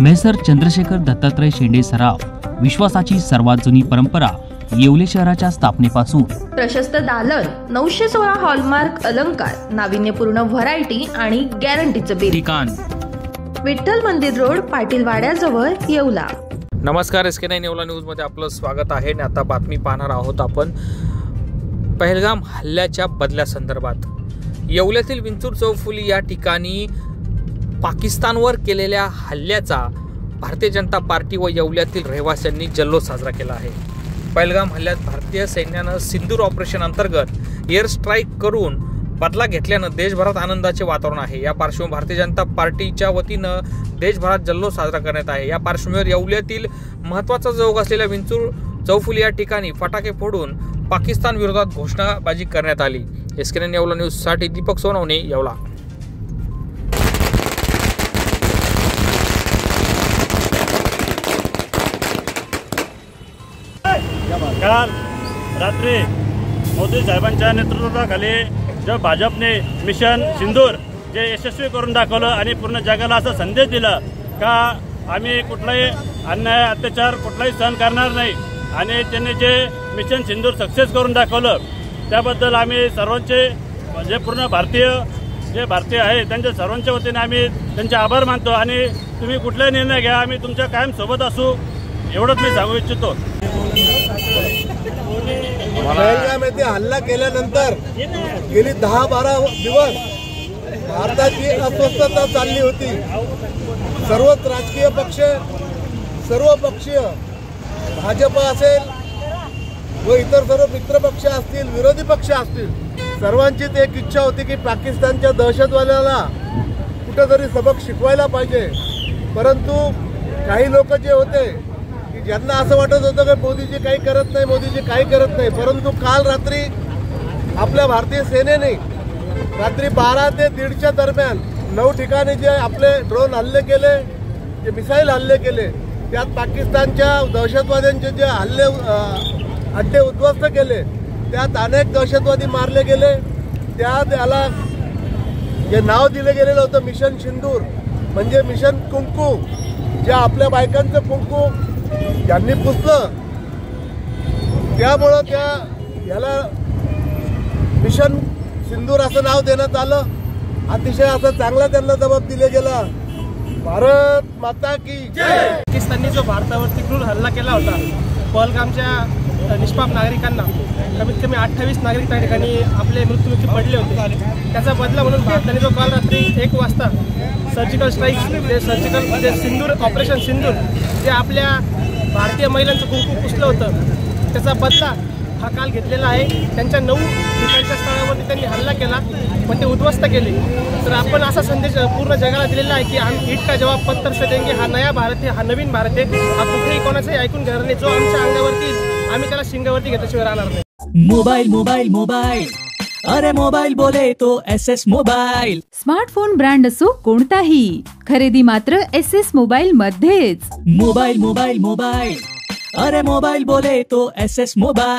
Measure Chandrashekhar Dattatray शेंडे सराफ, विश्वासाची सर्वात जुनी परंपरा येवले शहराच्या स्थापनेपासून प्रशस्त दालन, 916 हॉलमार्क अलंकार, नाविन्यपूर्ण व्हरायटी आणि गॅरंटीचं बिल. ठिकाण विठ्ठल मंदिर रोड, पाटील वाड्याजवळ, येवला. नमस्कार, SK9 येवला न्यूज मध्ये आपलं स्वागत आहे. आणि आता बातमी पाहणार आहोत आपण पहलगाम हल्ल्याच्या बदल्यासंदर्भात. येवल्यातील विंचूर चौफुली या ठिकाणी पाकिस्तानवर केलेल्या हल्ल्याचा भारतीय जनता पार्टी व येवल्यातील रहिवाशांनी जल्लोष साजरा केला आहे. पहलगाम हल्ल्यात भारतीय सैन्यानं सिंदूर ऑपरेशन अंतर्गत एअर स्ट्राईक करून बदला घेतल्यानं देशभरात आनंदाचे वातावरण आहे. या पार्श्वभूमीवर भारतीय जनता पार्टीच्या वतीनं देशभरात जल्लोष साजरा करण्यात आहे. या पार्श्वभूमीवर येवल्यातील महत्त्वाचा चौक असलेल्या विंचूर चौफुली या ठिकाणी फटाके फोडून पाकिस्तान विरोधात घोषणाबाजी करण्यात आली. SK9 येवला न्यूजसाठी दीपक सोनवणे, येवला. काल रात्री मोदी साहेबांच्या नेतृत्वाखाली जो भाजपने मिशन सिंदूर जे यशस्वी करून दाखवलं आणि पूर्ण जगाला असा संदेश दिला का आम्ही कुठलाही अन्याय अत्याचार कुठलाही सहन करणार नाही आणि त्यांनी जे मिशन सिंदूर सक्सेस करून दाखवलं त्याबद्दल आम्ही सर्वांचे जे पूर्ण भारतीय आहे त्यांच्या सर्वांच्या वतीने आम्ही त्यांचे आभार मानतो आणि तुम्ही कुठलाही निर्णय घ्या, आम्ही तुमच्या कायम सोबत असू, एवढंच मी सांगू इच्छितो. पहलगाम येथे हल्ला केल्यानंतर गेली 10-12 दिवस भारताची अस्वस्थता चालली होती. सर्वच राजकीय पक्ष, सर्व पक्षीय, भाजप असेल व इतर सर्व मित्र पक्ष असतील, विरोधी पक्ष असतील, सर्वांचीच एक इच्छा होती की पाकिस्तानच्या दहशतवाद्याला कुठेतरी सबक शिकवायला पाहिजे. परंतु काही लोक जे होते की ज्यांना असं वाटत होतं की मोदीजी काही करत नाही, परंतु काल रात्री आपल्या भारतीय सेनेने रात्री 12 ते 1:30च्या दरम्यान 9 ठिकाणी जे आपले ड्रोन हल्ले केले, जे मिसाईल हल्ले केले, त्यात पाकिस्तानच्या दहशतवाद्यांचे जे अड्डे उद्ध्वस्त केले, त्यात अनेक दहशतवादी मारले गेले. त्याला जे नाव दिले गेलेलं होतं मिशन सिंदूर म्हणजे मिशन कुंकू, जे आपल्या बायकांचं कुंकू ज्यांनी पुसलं त्यामुळं याला मिशन सिंदूर असं नाव देण्यात आलं. अतिशय असं चांगला त्यांना जबाब दिला गेला. भारत माता की जय. पाकिस्तानने जो भारतावरती क्रूर हल्ला केला होता, पहलगामच्या निष्पाप नागरिकांना कमीत कमी 28 नागरिक त्या ठिकाणी आपले मृत्युमुखी पडले होते. त्याचा बदला म्हणून भारताने जो काल रात्री 1 वाजता सर्जिकल स्ट्राईक, जे सिंदूर ऑपरेशन सिंदूर, जे आपल्या भारतीय महिलांचं कुंकू पुसलं होतं, त्याचा बदला हा काल घेतलेला आहे. त्यांच्या 9 ठिकाणच्या स्थळावरती त्यांनी हल्ला केला पण ते उद्ध्वस्त केले. तर आपण असा संदेश पूर्ण जगाला दिलेला आहे की हम ईद का जवाब पत्थर से देंगे. हा नया भारत आहे, हा नवीन भारत आहे. हा कुठेही कोणाचंही ऐकून घेणार नाही. जो आमच्या अंगावरती आम्ही त्याला शिंगावरती घेतल्याशिवाय राहणार नाही. मोबाईल मोबाईल मोबाईल, अरे मोबाईल बोले तो SS मोबाईल. स्मार्टफोन ब्रँड असो कोणताही, खरेदी मात्र SS मोबाईल मध्येच. मोबाईल मोबाईल मोबाईल, अरे मोबाईल बोले तो SS मोबाईल.